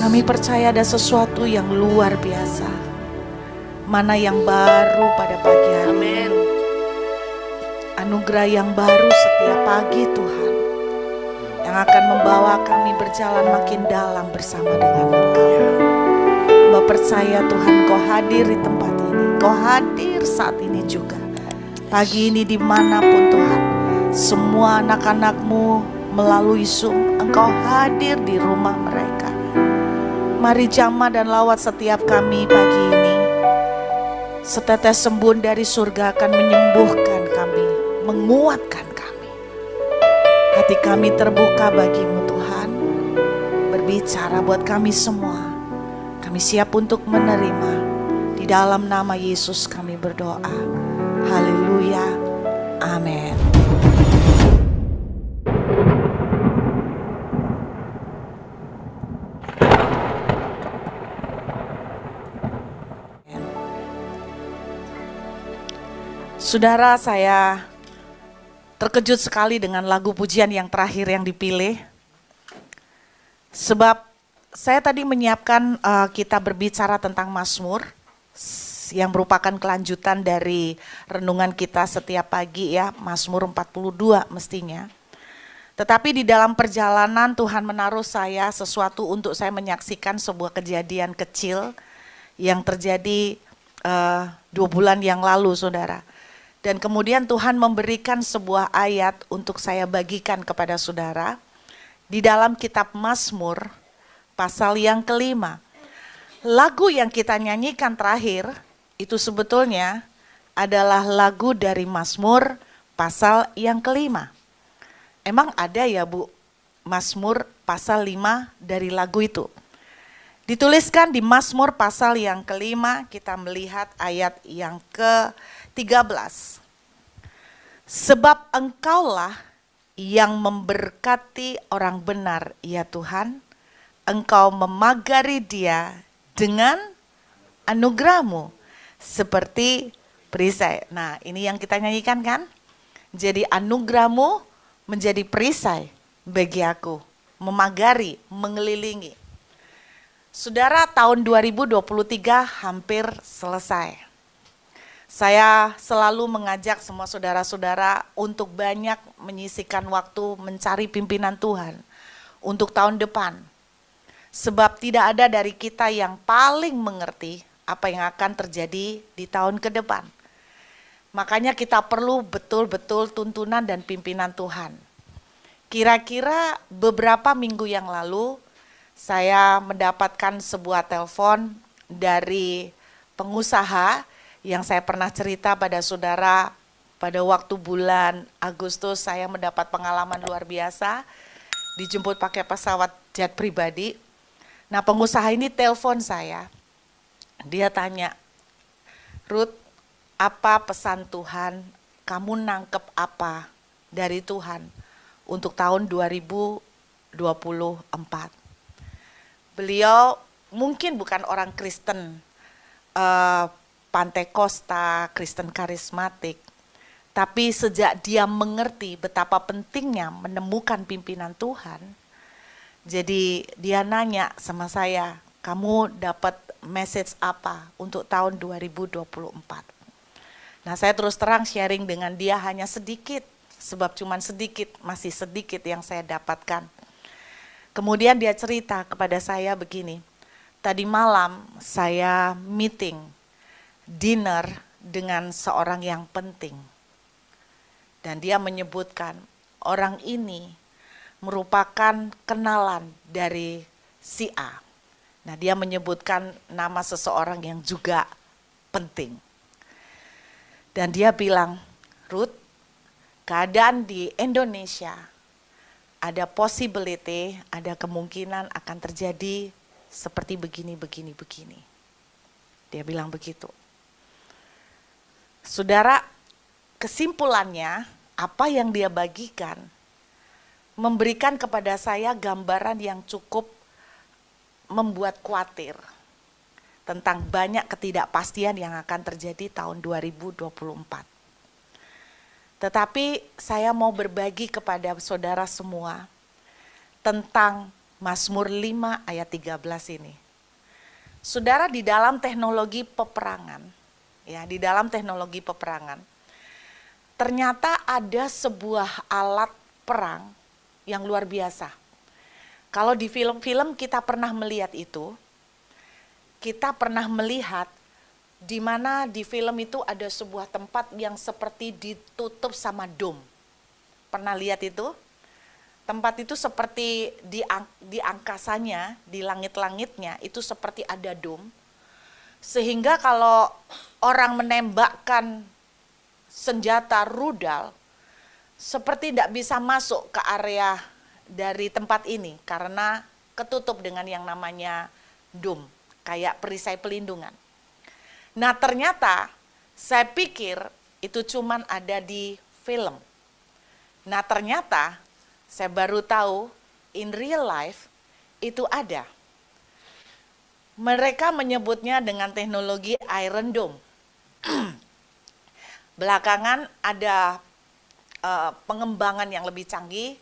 Kami percaya ada sesuatu yang luar biasa. Mana yang baru pada pagi hari. Amin. Anugerah yang baru setiap pagi Tuhan. Yang akan membawa kami berjalan makin dalam bersama dengan Engkau. Hamba percaya Tuhan Kau hadir di tempat ini. Kau hadir saat ini juga. Pagi ini dimanapun Tuhan. Semua anak-anak-Mu melalui Zoom. Engkau hadir di rumah mereka. Mari jamah dan lawat setiap kami pagi ini. Setetes embun dari surga akan menyembuhkan kami, menguatkan kami. Hati kami terbuka bagi-Mu Tuhan. Berbicara buat kami semua. Kami siap untuk menerima. Di dalam nama Yesus kami berdoa. Haleluya. Amin. Saudara, saya terkejut sekali dengan lagu pujian yang terakhir yang dipilih. Sebab saya tadi menyiapkan kita berbicara tentang Mazmur yang merupakan kelanjutan dari renungan kita setiap pagi ya, Mazmur 42 mestinya. Tetapi di dalam perjalanan Tuhan menaruh saya sesuatu untuk saya menyaksikan sebuah kejadian kecil yang terjadi 2 bulan yang lalu, saudara. Dan kemudian Tuhan memberikan sebuah ayat untuk saya bagikan kepada saudara di dalam kitab Mazmur pasal yang kelima. Lagu yang kita nyanyikan terakhir itu sebetulnya adalah lagu dari Mazmur pasal yang kelima. Emang ada ya Bu, Mazmur pasal 5 dari lagu itu? Dituliskan di Mazmur pasal yang kelima, kita melihat ayat yang ke-13. Sebab Engkaulah yang memberkati orang benar, ya Tuhan. Engkau memagari dia dengan anugerah-Mu seperti perisai. Nah, ini yang kita nyanyikan kan? Jadi anugerah-Mu menjadi perisai bagi aku, memagari, mengelilingi. Saudara, tahun 2023 hampir selesai. Saya selalu mengajak semua saudara-saudara untuk banyak menyisihkan waktu mencari pimpinan Tuhan untuk tahun depan. Sebab tidak ada dari kita yang paling mengerti apa yang akan terjadi di tahun ke depan. Makanya kita perlu betul-betul tuntunan dan pimpinan Tuhan. Kira-kira beberapa minggu yang lalu saya mendapatkan sebuah telepon dari pengusaha yang saya pernah cerita pada saudara pada waktu bulan Agustus saya mendapat pengalaman luar biasa, dijemput pakai pesawat jet pribadi. Nah, pengusaha ini telepon saya, dia tanya, Ruth, apa pesan Tuhan, kamu nangkep apa dari Tuhan untuk tahun 2024? Beliau mungkin bukan orang Kristen, Pantekosta, Kristen karismatik. Tapi sejak dia mengerti betapa pentingnya menemukan pimpinan Tuhan, jadi dia nanya sama saya, kamu dapat message apa untuk tahun 2024? Nah, saya terus terang sharing dengan dia hanya sedikit, sebab cuman sedikit, masih sedikit yang saya dapatkan. Kemudian dia cerita kepada saya begini, tadi malam saya meeting, dinner dengan seorang yang penting. Dan dia menyebutkan orang ini merupakan kenalan dari si A. Nah, dia menyebutkan nama seseorang yang juga penting. Dan dia bilang, Ruth, keadaan di Indonesia ada possibility, ada kemungkinan akan terjadi seperti begini. Dia bilang begitu. Saudara, kesimpulannya apa yang dia bagikan memberikan kepada saya gambaran yang cukup membuat khawatir tentang banyak ketidakpastian yang akan terjadi tahun 2024. Tetapi saya mau berbagi kepada saudara semua tentang Mazmur 5 ayat 13 ini. Saudara, di dalam teknologi peperangan, ya, di dalam teknologi peperangan, ternyata ada sebuah alat perang yang luar biasa. Kalau di film-film kita pernah melihat itu, kita pernah melihat di mana di film itu ada sebuah tempat yang seperti ditutup sama dom. Pernah lihat itu? Tempat itu seperti di angkasanya, di langit-langitnya itu seperti ada dom. Sehingga kalau orang menembakkan senjata rudal, seperti tidak bisa masuk ke area dari tempat ini karena ketutup dengan yang namanya dom, kayak perisai pelindungan. Nah ternyata saya pikir itu cuman ada di film. Nah ternyata saya baru tahu in real life itu ada. Mereka menyebutnya dengan teknologi Iron Dome. Belakangan ada pengembangan yang lebih canggih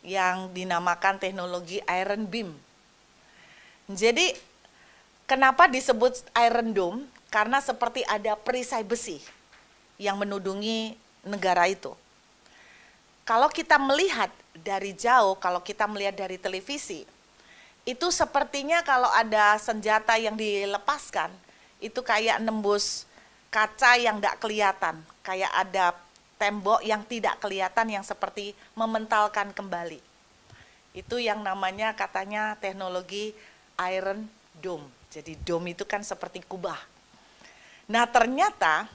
yang dinamakan teknologi Iron Beam. Jadi kenapa disebut Iron Dome? Karena seperti ada perisai besi yang menudungi negara itu. Kalau kita melihat dari jauh, kalau kita melihat dari televisi, itu sepertinya kalau ada senjata yang dilepaskan, itu kayak nembus kaca yang tidak kelihatan, kayak ada tembok yang tidak kelihatan yang seperti mementalkan kembali. Itu yang namanya katanya teknologi Iron Dome. Jadi dome itu kan seperti kubah. Nah ternyata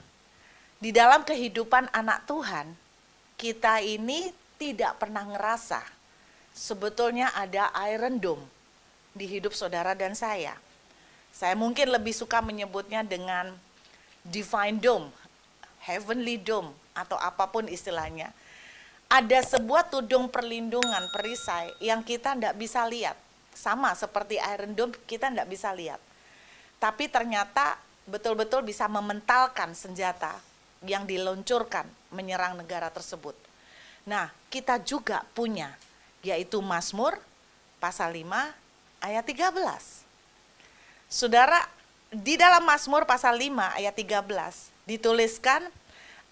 di dalam kehidupan anak Tuhan, kita ini tidak pernah ngerasa sebetulnya ada Iron Dome di hidup saudara dan saya. Saya mungkin lebih suka menyebutnya dengan Divine Dome, Heavenly Dome, atau apapun istilahnya. Ada sebuah tudung perlindungan, perisai yang kita tidak bisa lihat. Sama seperti Iron Dome, kita tidak bisa lihat. Tapi ternyata betul-betul bisa mementalkan senjata yang diluncurkan menyerang negara tersebut. Nah, kita juga punya, yaitu Mazmur pasal 5 ayat 13. Saudara, di dalam Mazmur pasal 5 ayat 13 dituliskan,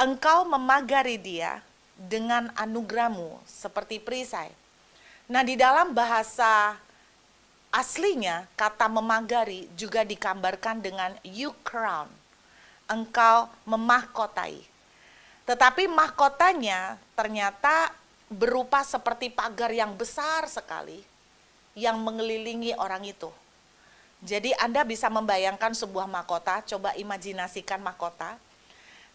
engkau memagari dia dengan anugerahmu seperti perisai. Nah, di dalam bahasa aslinya kata memagari juga digambarkan dengan you crown. Engkau memahkotai. Tetapi mahkotanya ternyata berupa seperti pagar yang besar sekali yang mengelilingi orang itu. Jadi Anda bisa membayangkan sebuah mahkota, coba imajinasikan mahkota.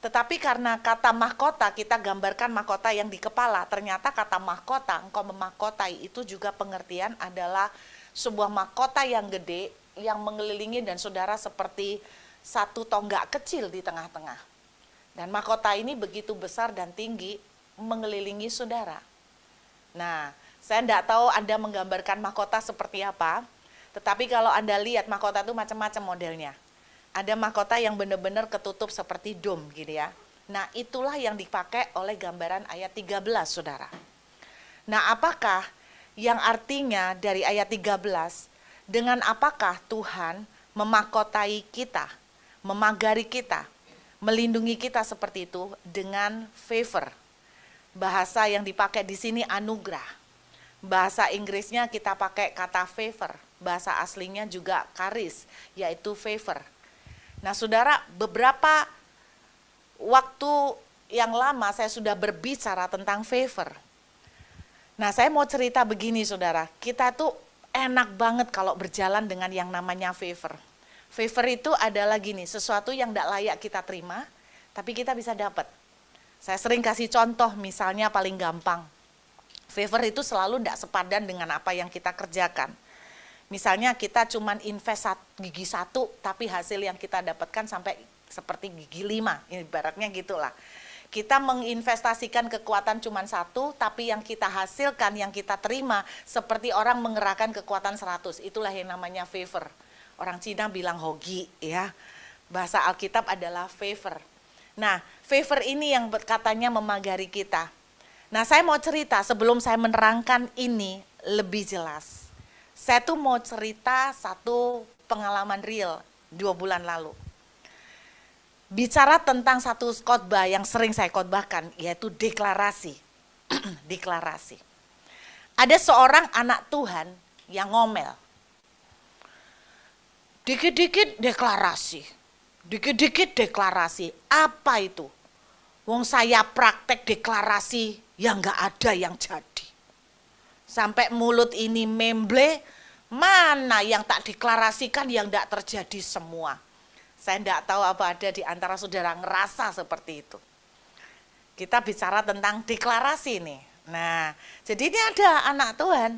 Tetapi karena kata mahkota, kita gambarkan mahkota yang di kepala. Ternyata kata mahkota, engkau memahkotai, itu juga pengertian adalah sebuah mahkota yang gede yang mengelilingi dan saudara seperti satu tonggak kecil di tengah-tengah. Dan mahkota ini begitu besar dan tinggi mengelilingi saudara. Nah, saya tidak tahu Anda menggambarkan mahkota seperti apa, tetapi kalau Anda lihat mahkota itu macam-macam modelnya. Ada mahkota yang benar-benar ketutup seperti dome gitu ya. Nah, itulah yang dipakai oleh gambaran ayat 13, saudara. Nah, apakah yang artinya dari ayat 13, dengan apakah Tuhan memahkotai kita, memagari kita, melindungi kita seperti itu dengan favor. Bahasa yang dipakai di sini anugerah. Bahasa Inggrisnya kita pakai kata favor. Bahasa aslinya juga charis, yaitu favor. Nah, saudara, beberapa waktu yang lama saya sudah berbicara tentang favor. Nah, saya mau cerita begini, saudara. Kita tuh enak banget kalau berjalan dengan yang namanya favor. Favor itu adalah gini, sesuatu yang tidak layak kita terima, tapi kita bisa dapat. Saya sering kasih contoh, misalnya paling gampang. Favor itu selalu tidak sepadan dengan apa yang kita kerjakan. Misalnya kita cuma invest gigi 1, tapi hasil yang kita dapatkan sampai seperti gigi 5, ibaratnya gitulah. Kita menginvestasikan kekuatan cuma 1, tapi yang kita hasilkan, yang kita terima, seperti orang mengerahkan kekuatan 100. Itulah yang namanya favor. Orang Cina bilang hoki, ya. Bahasa Alkitab adalah favor. Nah, favor ini yang katanya memagari kita. Nah, saya mau cerita sebelum saya menerangkan ini lebih jelas. Saya tuh mau cerita satu pengalaman real 2 bulan lalu. Bicara tentang satu khotbah yang sering saya khotbahkan, yaitu deklarasi. Deklarasi. Ada seorang anak Tuhan yang ngomel. Dikit-dikit deklarasi. Dikit-dikit deklarasi. Apa itu? Wong saya praktek deklarasi yang gak ada yang jadi. Sampai mulut ini memble, mana yang tak deklarasikan yang gak terjadi semua. Saya tidak tahu apa ada di antara saudara ngerasa seperti itu. Kita bicara tentang deklarasi nih. Nah, jadi ini ada anak Tuhan.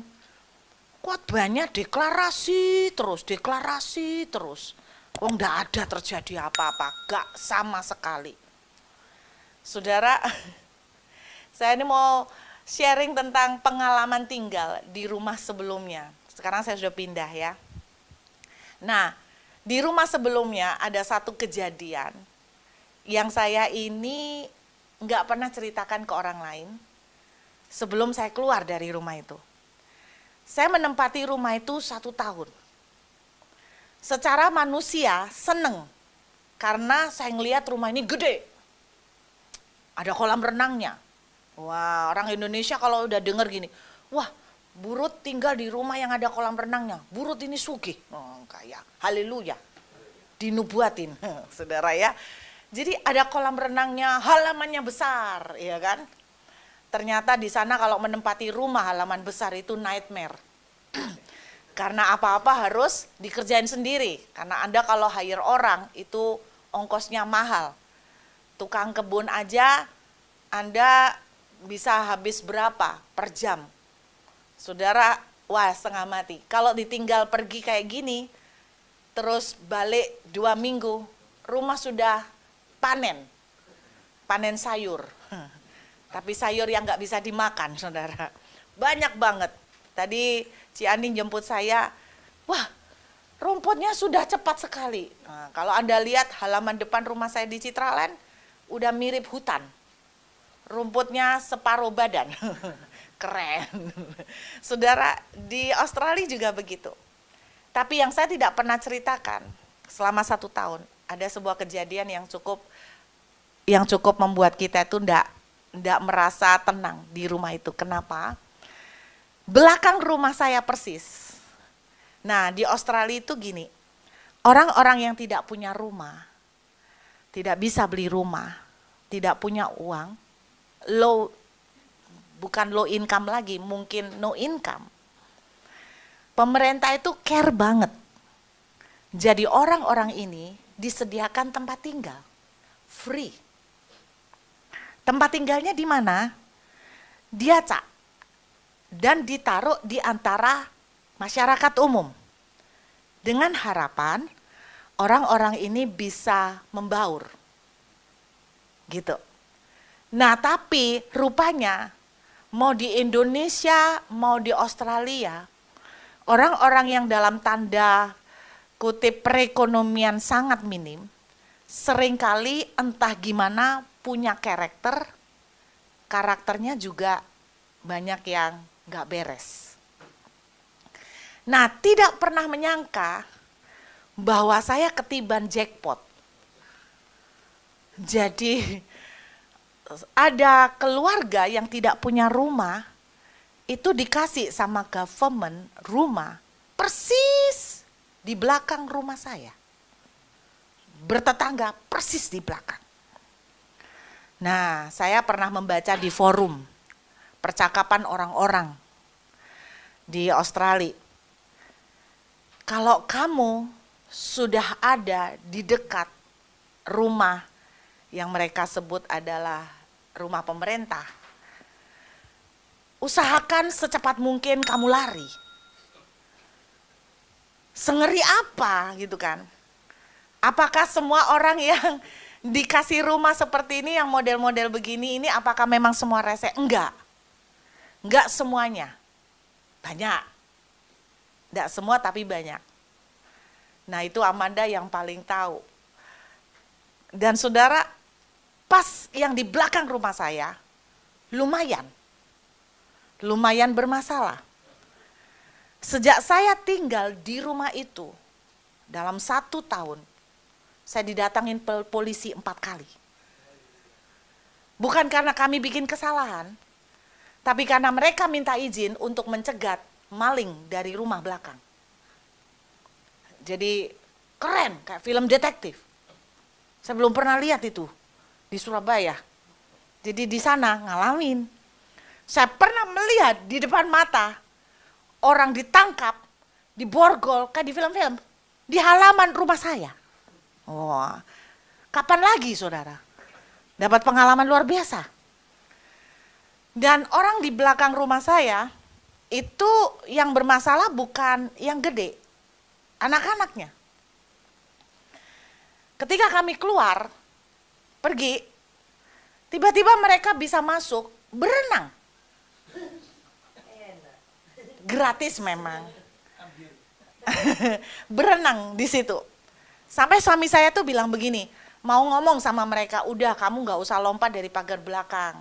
Khotbahnya deklarasi terus. Oh, enggak ada terjadi apa-apa, gak sama sekali. Saudara, saya ini mau sharing tentang pengalaman tinggal di rumah sebelumnya. Sekarang saya sudah pindah ya. Nah, di rumah sebelumnya ada satu kejadian yang saya ini nggak pernah ceritakan ke orang lain sebelum saya keluar dari rumah itu. Saya menempati rumah itu 1 tahun. Secara manusia seneng karena saya ngelihat rumah ini gede. Ada kolam renangnya. Wah, orang Indonesia kalau udah denger gini, wah, Burut tinggal di rumah yang ada kolam renangnya. Burut ini sugih. Oh, kaya. Haleluya. Dinubuatin, saudara ya. Jadi ada kolam renangnya, halamannya besar, ya kan? Ternyata di sana kalau menempati rumah halaman besar itu nightmare. Karena apa-apa harus dikerjain sendiri. Karena Anda kalau hire orang itu ongkosnya mahal. Tukang kebun aja Anda bisa habis berapa per jam? Saudara, wah setengah mati. Kalau ditinggal pergi kayak gini, terus balik 2 minggu, rumah sudah panen sayur. Tapi sayur yang nggak bisa dimakan, saudara. Banyak banget. Tadi Ci Ani jemput saya, wah rumputnya sudah cepat sekali. Nah, kalau Anda lihat halaman depan rumah saya di Citraland, udah mirip hutan. Rumputnya separuh badan. Keren. Saudara, di Australia juga begitu. Tapi yang saya tidak pernah ceritakan selama 1 tahun, ada sebuah kejadian yang cukup membuat kita itu ndak merasa tenang di rumah itu. Kenapa? Belakang rumah saya persis. Nah, di Australia itu gini, orang-orang yang tidak punya rumah, tidak bisa beli rumah, tidak punya uang, bukan low income lagi, mungkin no income. Pemerintah itu care banget. Jadi orang-orang ini disediakan tempat tinggal, free. Tempat tinggalnya di mana? Diacak dan ditaruh di antara masyarakat umum. Dengan harapan orang-orang ini bisa membaur. Gitu. Nah, tapi rupanya mau di Indonesia, mau di Australia, orang-orang yang dalam tanda kutip perekonomian sangat minim, seringkali entah gimana punya karakternya juga banyak yang nggak beres. Nah, tidak pernah menyangka bahwa saya ketiban jackpot. Jadi ada keluarga yang tidak punya rumah, itu dikasih sama government rumah persis di belakang rumah saya. Bertetangga persis di belakang. Nah, saya pernah membaca di forum percakapan orang-orang di Australia. Kalau kamu sudah ada di dekat rumah yang mereka sebut adalah rumah pemerintah, usahakan secepat mungkin kamu lari. Sengeri apa gitu kan? Apakah semua orang yang dikasih rumah seperti ini, yang model-model begini ini, apakah memang semua rese? Enggak. Enggak semuanya. Banyak. Enggak semua tapi banyak. Nah, itu Amanda yang paling tahu. Dan saudara, pas yang di belakang rumah saya, lumayan bermasalah. Sejak saya tinggal di rumah itu, dalam 1 tahun, saya didatangin polisi 4 kali. Bukan karena kami bikin kesalahan, tapi karena mereka minta izin untuk mencegat maling dari rumah belakang. Jadi keren, kayak film detektif. Saya belum pernah lihat itu di Surabaya. Jadi di sana ngalamin. Saya pernah melihat di depan mata orang ditangkap, diborgol kayak di film-film, di halaman rumah saya. Wah, kapan lagi saudara? Dapat pengalaman luar biasa. Dan orang di belakang rumah saya, itu yang bermasalah bukan yang gede, anak-anaknya. Ketika kami keluar, pergi, tiba-tiba mereka bisa masuk berenang. Gratis memang. Berenang di situ. Sampai suami saya tuh bilang begini, mau ngomong sama mereka, udah kamu nggak usah lompat dari pagar belakang.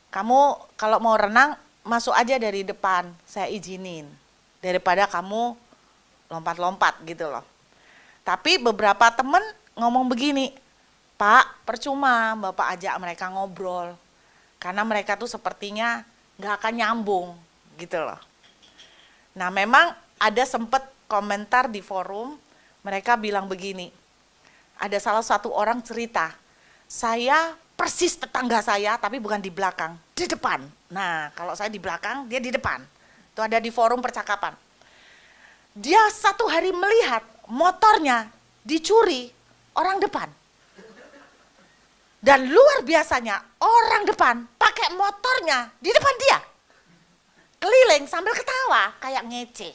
Kamu kalau mau renang, masuk aja dari depan, saya izinin. Daripada kamu lompat-lompat gitu loh. Tapi beberapa temen ngomong begini, Pak, percuma Bapak ajak mereka ngobrol. Karena mereka tuh sepertinya nggak akan nyambung gitu loh. Nah memang ada sempet komentar di forum, mereka bilang begini, ada salah satu orang cerita, saya persis tetangga saya tapi bukan di belakang, di depan. Nah kalau saya di belakang, dia di depan. Itu ada di forum percakapan. Dia satu hari melihat motornya dicuri orang depan. Dan luar biasanya orang depan pakai motornya di depan dia. Keliling sambil ketawa kayak ngece.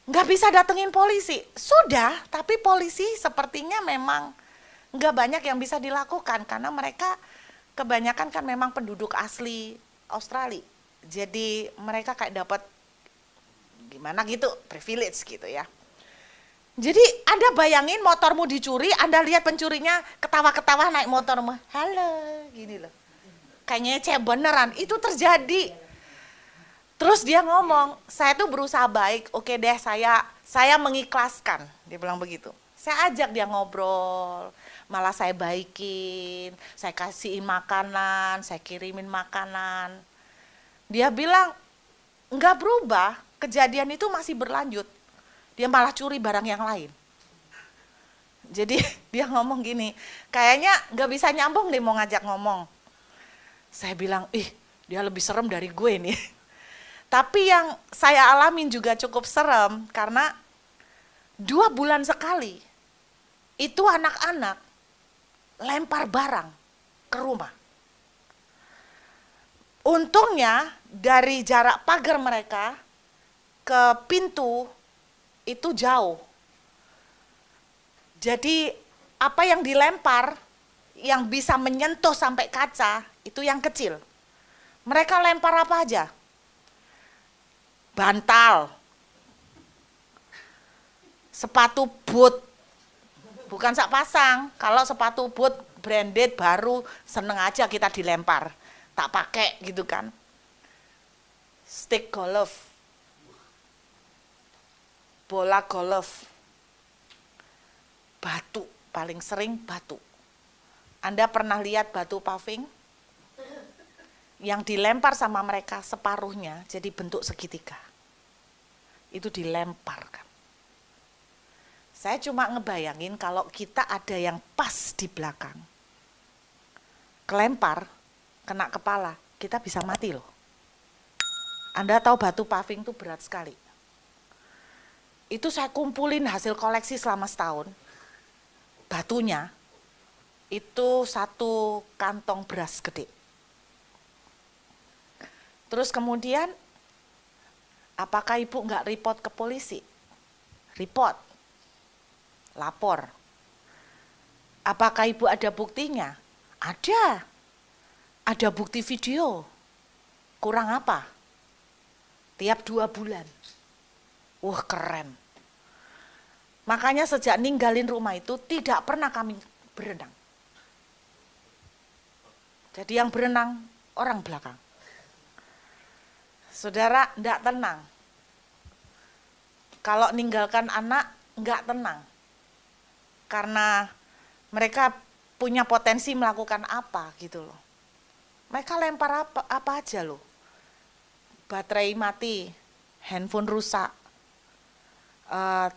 Nggak bisa datengin polisi. Sudah, tapi polisi sepertinya memang nggak banyak yang bisa dilakukan. Karena mereka kebanyakan kan memang penduduk asli Australia. Jadi mereka kayak dapat gimana gitu, privilege gitu ya. Jadi Anda bayangin motormu dicuri, Anda lihat pencurinya ketawa-ketawa naik motormu. Halo, gini loh. Kayaknya ngece beneran, itu terjadi. Terus dia ngomong, saya tuh berusaha baik, oke deh saya mengikhlaskan, dia bilang begitu. Saya ajak dia ngobrol, malah saya baikin, saya kasihin makanan, saya kirimin makanan. Dia bilang, enggak berubah, kejadian itu masih berlanjut. Dia malah curi barang yang lain. Jadi dia ngomong gini, kayaknya enggak bisa nyambung deh mau ngajak ngomong. Saya bilang, dia lebih serem dari gue nih. Tapi yang saya alamin juga cukup serem karena 2 bulan sekali itu anak-anak lempar barang ke rumah. Untungnya dari jarak pagar mereka ke pintu itu jauh. Jadi apa yang dilempar yang bisa menyentuh sampai kaca itu yang kecil. Mereka lempar apa aja? Bantal, sepatu boot, bukan sak pasang. Kalau sepatu boot branded baru seneng aja kita dilempar, tak pakai gitu kan. Stick golf, bola golf, batu, paling sering batu. Anda pernah lihat batu paving? Yang dilempar sama mereka separuhnya jadi bentuk segitiga. Itu dilemparkan. Saya cuma ngebayangin kalau kita ada yang pas di belakang, kelempar, kena kepala, kita bisa mati loh. Anda tahu batu paving itu berat sekali. Itu saya kumpulin hasil koleksi selama setahun. Batunya itu 1 kantong beras gede. Terus kemudian, apakah ibu nggak report ke polisi? Report, lapor. Apakah ibu ada buktinya? Ada bukti video. Kurang apa? Tiap 2 bulan. Wah keren. Makanya sejak ninggalin rumah itu tidak pernah kami berenang. Jadi yang berenang orang belakang. Saudara, enggak tenang. Kalau ninggalkan anak, enggak tenang. Karena mereka punya potensi melakukan apa gitu loh. Mereka lempar apa aja loh. Baterai mati, handphone rusak,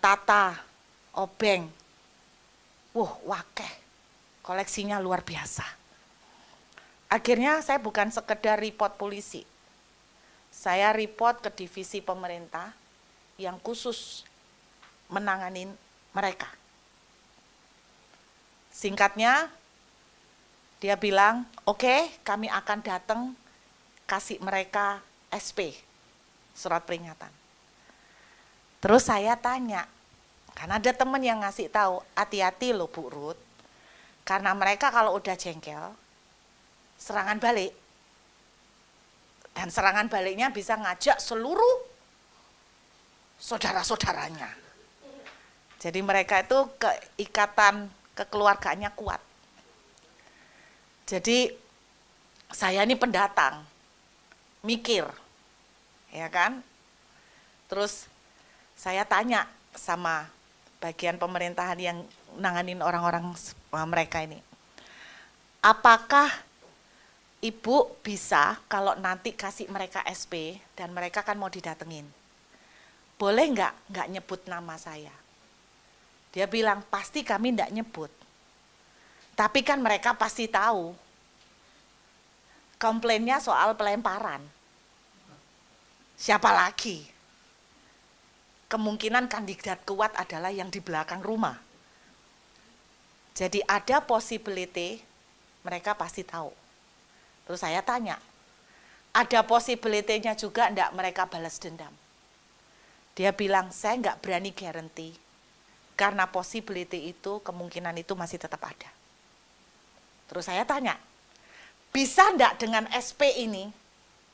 tata, obeng. Wakeh. Koleksinya luar biasa. Akhirnya saya bukan sekedar report polisi. Saya report ke divisi pemerintah yang khusus menanganin mereka. Singkatnya, dia bilang, oke, kami akan datang kasih mereka SP, surat peringatan. Terus saya tanya, karena ada teman yang ngasih tahu, hati-hati loh Bu Ruth, karena mereka kalau udah jengkel, serangan balik. Dan serangan baliknya bisa ngajak seluruh saudara-saudaranya. Jadi mereka itu keikatan kekeluargaannya kuat. Jadi saya ini pendatang, mikir, ya kan? Terus saya tanya sama bagian pemerintahan yang nanganin orang-orang mereka ini, apakah Ibu bisa kalau nanti kasih mereka SP dan mereka kan mau didatengin, boleh nggak nyebut nama saya? Dia bilang pasti kami nggak nyebut, tapi kan mereka pasti tahu komplainnya soal pelemparan. Siapa lagi? Kemungkinan kandidat kuat adalah yang di belakang rumah. Jadi ada possibility mereka pasti tahu. Terus saya tanya, ada possibility-nya juga enggak mereka balas dendam? Dia bilang, saya enggak berani guarantee, karena possibility itu, kemungkinan itu masih tetap ada. Terus saya tanya, bisa enggak dengan SP ini,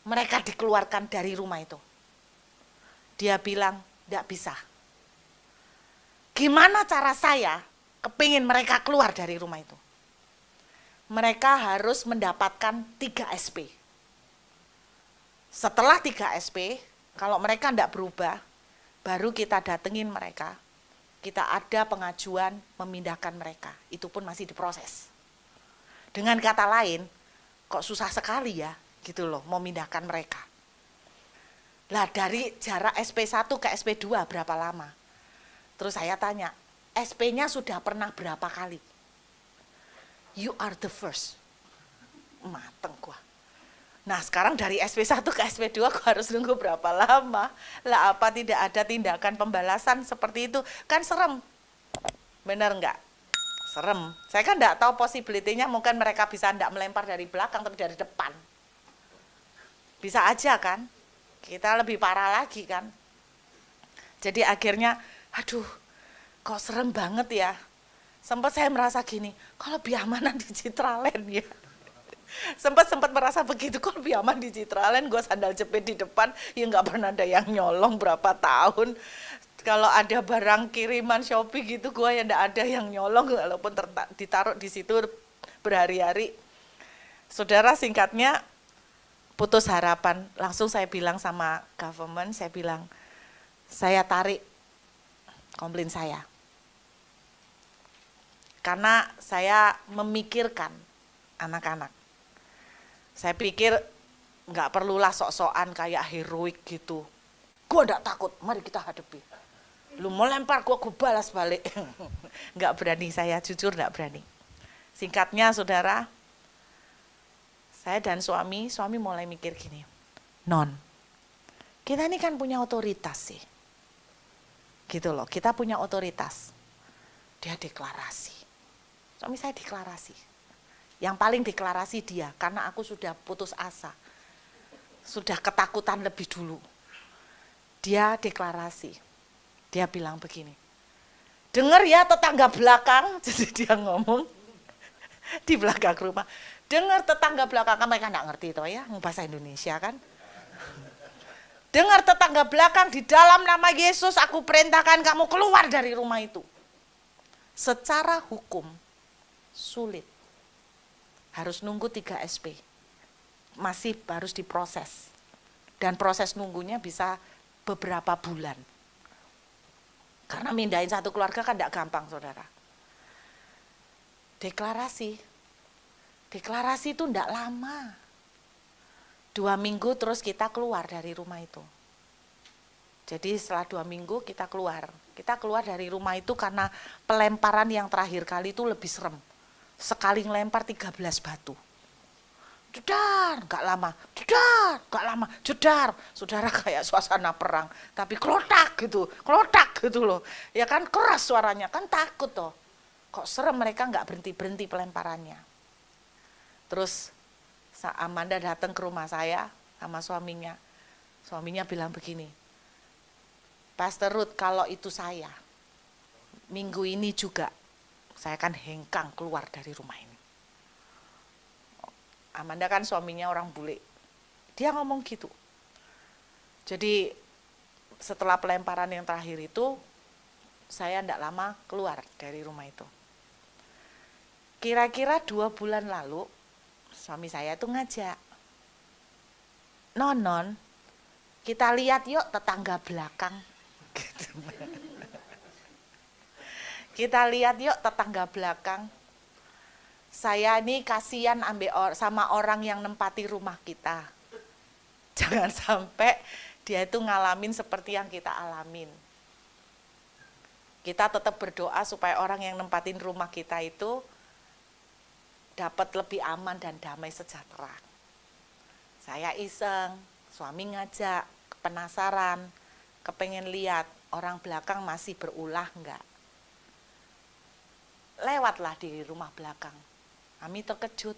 mereka dikeluarkan dari rumah itu? Dia bilang, enggak bisa. Gimana cara saya kepingin mereka keluar dari rumah itu? Mereka harus mendapatkan 3 SP. Setelah 3 SP, kalau mereka tidak berubah, baru kita datengin mereka. Kita ada pengajuan memindahkan mereka. Itu pun masih diproses. Dengan kata lain, kok susah sekali ya, gitu loh, memindahkan mereka. Lah dari jarak SP1 ke SP2 berapa lama? Terus saya tanya, SP-nya sudah pernah berapa kali? You are the first. Mateng gua. Nah sekarang dari SP1 ke SP2 gua harus nunggu berapa lama? Lah apa tidak ada tindakan pembalasan seperti itu? Kan serem. Bener enggak? Serem. Saya kan enggak tahu possibility-nya, mungkin mereka bisa enggak melempar dari belakang tapi dari depan. Bisa aja kan? Kita lebih parah lagi kan? Jadi akhirnya, aduh kok serem banget ya. Sempat saya merasa gini, kalau lebih aman di Citraland ya. Sempat merasa begitu, kalau lebih aman di Citraland, gue sandal jepit di depan, ya nggak pernah ada yang nyolong berapa tahun. Kalau ada barang kiriman Shopee gitu, gue ya nggak ada yang nyolong, walaupun ditaruh di situ berhari-hari. Saudara, singkatnya putus harapan. Langsung saya bilang sama government, saya bilang, saya tarik komplain saya. Karena saya memikirkan anak-anak. Saya pikir nggak perlulah sok-sokan kayak heroik gitu. Gue nggak takut, mari kita hadapi. Lu mau lempar, gue balas balik. Nggak berani saya, jujur nggak berani. Singkatnya saudara, saya dan suami mulai mikir gini, Non, kita ini kan punya otoritas sih. Gitu loh, kita punya otoritas. Dia deklarasi. Suami saya deklarasi. Yang paling deklarasi dia, karena aku sudah putus asa. Sudah ketakutan lebih dulu. Dia deklarasi. Dia bilang begini, dengar ya tetangga belakang, jadi dia ngomong di belakang rumah. Dengar tetangga belakang, mereka nggak ngerti itu ya, bahasa Indonesia kan. Dengar tetangga belakang, di dalam nama Yesus aku perintahkan kamu keluar dari rumah itu. Secara hukum, sulit. Harus nunggu 3 SP. Masih harus diproses. Dan proses nunggunya bisa beberapa bulan. Karena mindahin satu keluarga kan tidak gampang, saudara. Deklarasi itu tidak lama. 2 minggu terus kita keluar dari rumah itu. Jadi setelah 2 minggu kita keluar. Kita keluar dari rumah itu karena pelemparan yang terakhir kali itu lebih serem. Sekali ngelempar 13 batu. Jedar, gak lama, jedar. Saudara kayak suasana perang. Tapi kelotak gitu loh. Ya kan keras suaranya, kan takut toh. Kok serem, mereka gak berhenti-berhenti pelemparannya. Terus Amanda datang ke rumah saya sama suaminya. Suaminya bilang begini, Pastor Ruth, kalau itu saya, minggu ini juga saya akan hengkang keluar dari rumah ini. Amanda kan suaminya orang bule. Dia ngomong gitu. Jadi setelah pelemparan yang terakhir itu, saya tidak lama keluar dari rumah itu. Kira-kira 2 bulan lalu, suami saya itu ngajak, "Non, kita lihat yuk tetangga belakang." Gitu. Kita lihat yuk tetangga belakang. Saya ini kasihan sama orang yang nempati rumah kita. Jangan sampai dia itu ngalamin seperti yang kita alamin. Kita tetap berdoa supaya orang yang nempatin rumah kita itu dapat lebih aman dan damai sejahtera. Saya iseng, suami ngajak, penasaran, kepengen lihat orang belakang masih berulah enggak. Lewatlah di rumah belakang. Kami terkejut,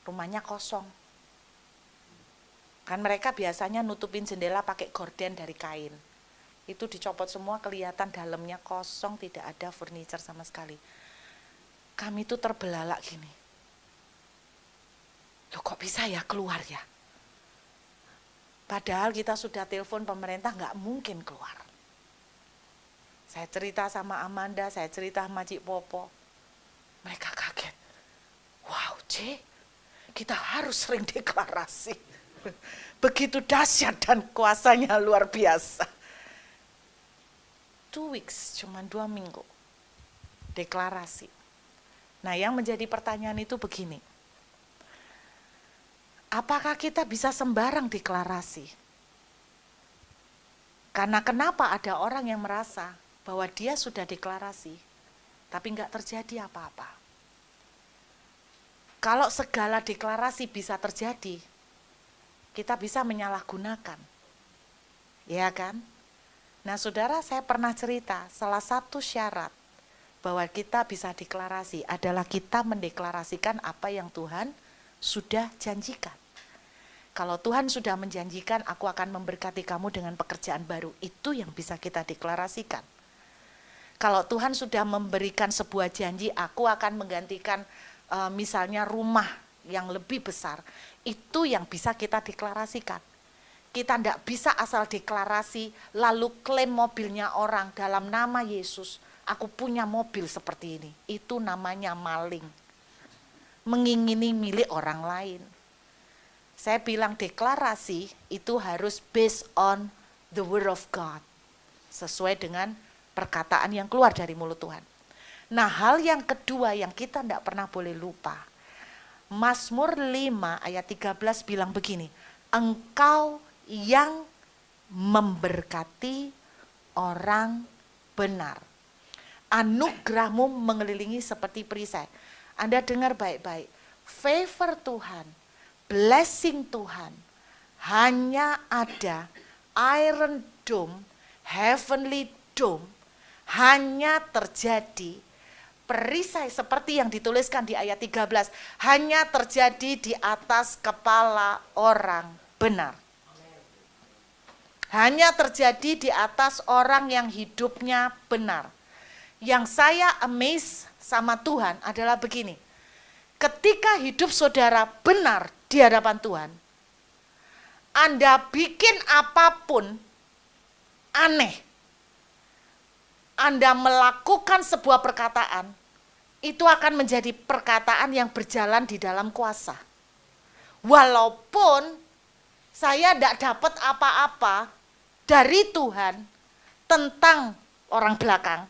rumahnya kosong. Kan mereka biasanya nutupin jendela pakai gorden dari kain. Itu dicopot semua, kelihatan dalamnya kosong, tidak ada furniture sama sekali. Kami itu terbelalak gini. Loh kok bisa ya keluar ya? Padahal kita sudah telepon pemerintah, nggak mungkin keluar. Saya cerita sama Amanda, saya cerita sama Cik Popo. Mereka kaget. Wow, Cik, kita harus sering deklarasi. Begitu dahsyat dan kuasanya luar biasa. 2 weeks, cuma 2 minggu. Deklarasi. Nah, yang menjadi pertanyaan itu begini. Apakah kita bisa sembarang deklarasi? Karena kenapa ada orang yang merasa bahwa dia sudah deklarasi, tapi enggak terjadi apa-apa. Kalau segala deklarasi bisa terjadi, kita bisa menyalahgunakan. Ya kan? Nah, saudara, saya pernah cerita, salah satu syarat bahwa kita bisa deklarasi adalah kita mendeklarasikan apa yang Tuhan sudah janjikan. Kalau Tuhan sudah menjanjikan, aku akan memberkati kamu dengan pekerjaan baru, itu yang bisa kita deklarasikan. Kalau Tuhan sudah memberikan sebuah janji, aku akan menggantikan misalnya rumah yang lebih besar, itu yang bisa kita deklarasikan. Kita tidak bisa asal deklarasi lalu klaim mobilnya orang dalam nama Yesus. Aku punya mobil seperti ini. Itu namanya maling. Mengingini milik orang lain. Saya bilang deklarasi itu harus based on the word of God. Sesuai dengan perkataan yang keluar dari mulut Tuhan. Nah, hal yang kedua yang kita tidak pernah boleh lupa. Mazmur 5 ayat 13 bilang begini. Engkau yang memberkati orang benar. Anugerahmu mengelilingi seperti perisai. Anda dengar baik-baik. Favor Tuhan, blessing Tuhan hanya ada iron dome, heavenly dome, hanya terjadi perisai seperti yang dituliskan di ayat 13, hanya terjadi di atas kepala orang benar. Hanya terjadi di atas orang yang hidupnya benar. Yang saya amazed sama Tuhan adalah begini. Ketika hidup saudara benar di hadapan Tuhan, Anda bikin apapun aneh, Anda melakukan sebuah perkataan, itu akan menjadi perkataan yang berjalan di dalam kuasa. Walaupun Saya tidak dapat apa-apa dari Tuhan tentang orang belakang.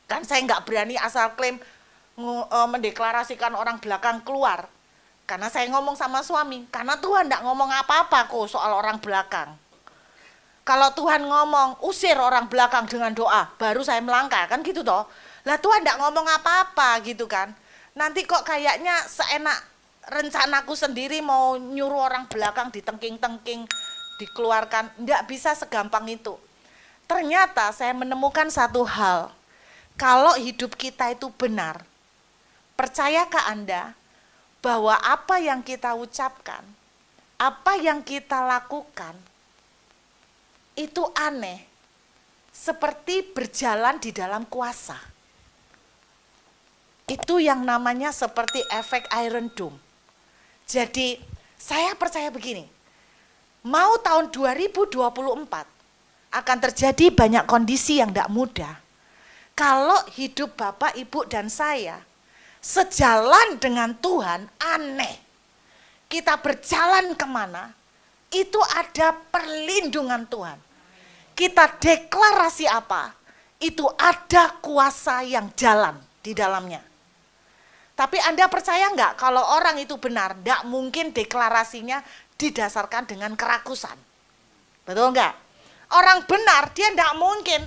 Kan saya nggak berani asal klaim mendeklarasikan orang belakang keluar. Karena saya ngomong sama suami, karena Tuhan tidak ngomong apa-apa kok soal orang belakang. Kalau Tuhan ngomong, usir orang belakang dengan doa, baru saya melangkah, kan gitu toh. Lah Tuhan tidak ngomong apa-apa gitu kan. Nanti kok kayaknya seenak rencanaku sendiri mau nyuruh orang belakang ditengking-tengking, dikeluarkan. Tidak bisa segampang itu. Ternyata saya menemukan satu hal. Kalau hidup kita itu benar, percayakah Anda bahwa apa yang kita ucapkan, apa yang kita lakukan, itu aneh, seperti berjalan di dalam kuasa. Itu yang namanya seperti efek Iron Dome. Jadi saya percaya begini, mau tahun 2024 akan terjadi banyak kondisi yang tidak mudah. Kalau hidup Bapak, Ibu, dan saya sejalan dengan Tuhan, aneh. Kita berjalan kemana, itu ada perlindungan Tuhan. Kita deklarasi apa, itu ada kuasa yang jalan di dalamnya. Tapi Anda percaya enggak kalau orang itu benar, enggak mungkin deklarasinya didasarkan dengan kerakusan. Betul enggak? Orang benar, dia enggak mungkin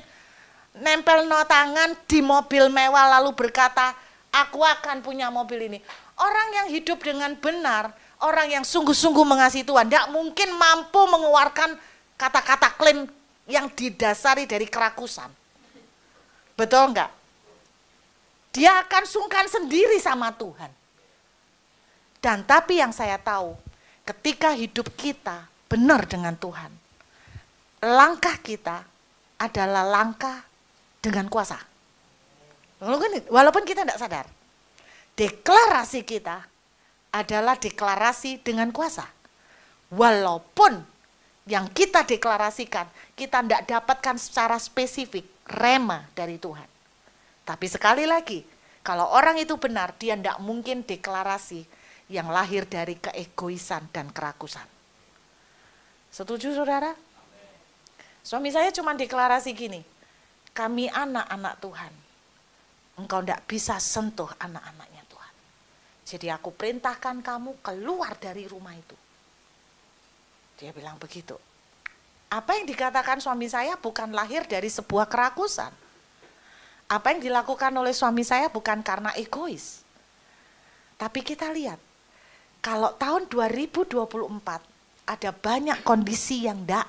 nempel no tangan di mobil mewah lalu berkata, aku akan punya mobil ini. Orang yang hidup dengan benar, orang yang sungguh-sungguh mengasihi Tuhan, enggak mungkin mampu mengeluarkan kata-kata klaim yang didasari dari kerakusan. Betul enggak? Dia akan sungkan sendiri sama Tuhan. Dan tapi yang saya tahu, ketika hidup kita benar dengan Tuhan, langkah kita adalah langkah dengan kuasa. Walaupun kita tidak sadar, deklarasi kita adalah deklarasi dengan kuasa. Walaupun yang kita deklarasikan, kita tidak dapatkan secara spesifik rema dari Tuhan. Tapi sekali lagi, kalau orang itu benar, dia tidak mungkin deklarasi yang lahir dari keegoisan dan kerakusan. Setuju saudara? Suami saya cuma deklarasi gini, kami anak-anak Tuhan, engkau tidak bisa sentuh anak-anaknya Tuhan. Jadi aku perintahkan kamu keluar dari rumah itu. Dia bilang begitu. Apa yang dikatakan suami saya bukan lahir dari sebuah kerakusan. Apa yang dilakukan oleh suami saya bukan karena egois. Tapi kita lihat, kalau tahun 2024 ada banyak kondisi yang tidak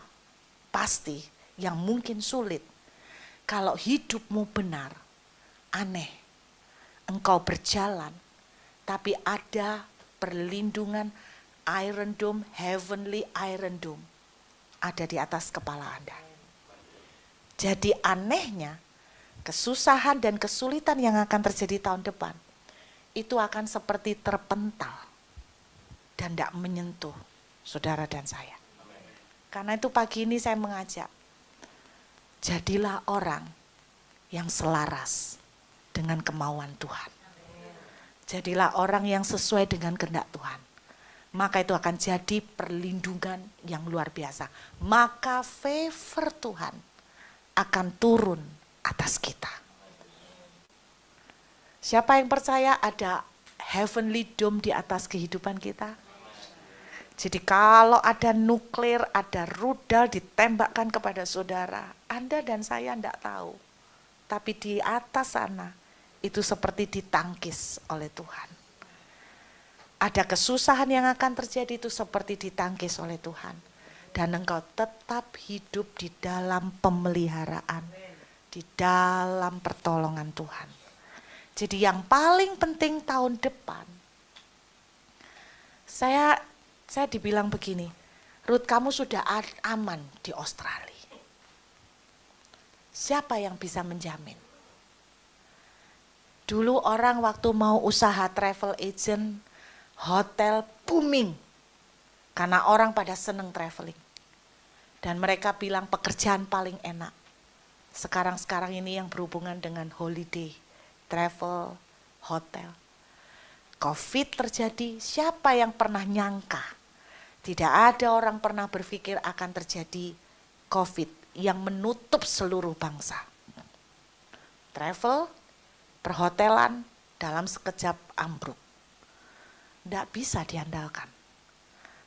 pasti, yang mungkin sulit. Kalau hidupmu benar, aneh. Engkau berjalan, tapi ada perlindungan Iron Dome, heavenly Iron Dome, ada di atas kepala Anda. Jadi anehnya, kesusahan dan kesulitan yang akan terjadi tahun depan, itu akan seperti terpental dan tidak menyentuh saudara dan saya. Karena itu pagi ini saya mengajak, jadilah orang yang selaras dengan kemauan Tuhan. Jadilah orang yang sesuai dengan kehendak Tuhan. Maka itu akan jadi perlindungan yang luar biasa. Maka favor Tuhan akan turun atas kita. Siapa yang percaya ada heavenly dome di atas kehidupan kita? Jadi kalau ada nuklir, ada rudal ditembakkan kepada saudara, Anda dan saya tidak tahu. Tapi di atas sana itu seperti ditangkis oleh Tuhan. Ada kesusahan yang akan terjadi itu seperti ditangkis oleh Tuhan. Dan engkau tetap hidup di dalam pemeliharaan, di dalam pertolongan Tuhan. Jadi yang paling penting tahun depan, saya dibilang begini, Ruth, kamu sudah aman di Australia. Siapa yang bisa menjamin? Dulu orang waktu mau usaha travel agent, hotel booming karena orang pada seneng traveling. Dan mereka bilang pekerjaan paling enak. Sekarang ini yang berhubungan dengan holiday, travel, hotel. Covid terjadi, siapa yang pernah nyangka Tidak ada orang pernah berpikir akan terjadi COVID yang menutup seluruh bangsa. Travel, perhotelan dalam sekejap ambruk. Tidak bisa diandalkan.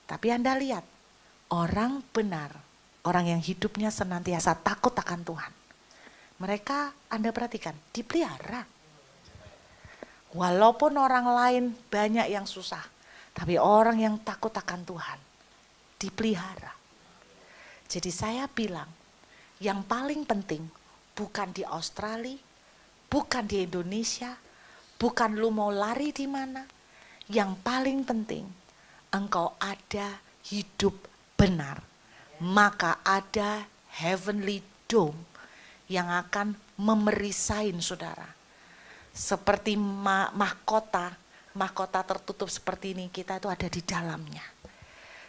Tapi Anda lihat, orang benar, orang yang hidupnya senantiasa takut akan Tuhan. Mereka Anda perhatikan, dipelihara. Walaupun orang lain banyak yang susah, tapi orang yang takut akan Tuhan dipelihara. Jadi saya bilang, yang paling penting bukan di Australia, bukan di Indonesia, bukan lu mau lari di mana. Yang paling penting, engkau ada hidup benar. Maka ada heavenly dome yang akan memerisain saudara. Seperti mahkota tertutup seperti ini, kita itu ada di dalamnya.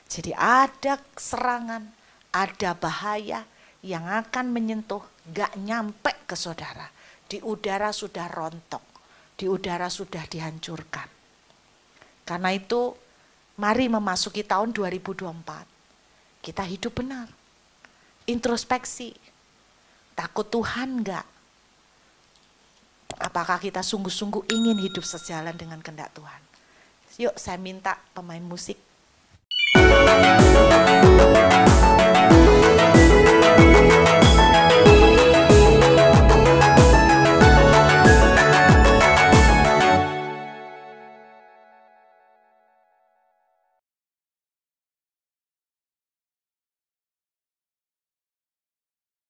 Jadi ada serangan, ada bahaya yang akan menyentuh, gak nyampe ke saudara. Di udara sudah rontok, di udara sudah dihancurkan. Karena itu mari memasuki tahun 2024, kita hidup benar, introspeksi, takut Tuhan gak? Apakah kita sungguh-sungguh ingin hidup sejalan dengan kehendak Tuhan? Yuk saya minta pemain musik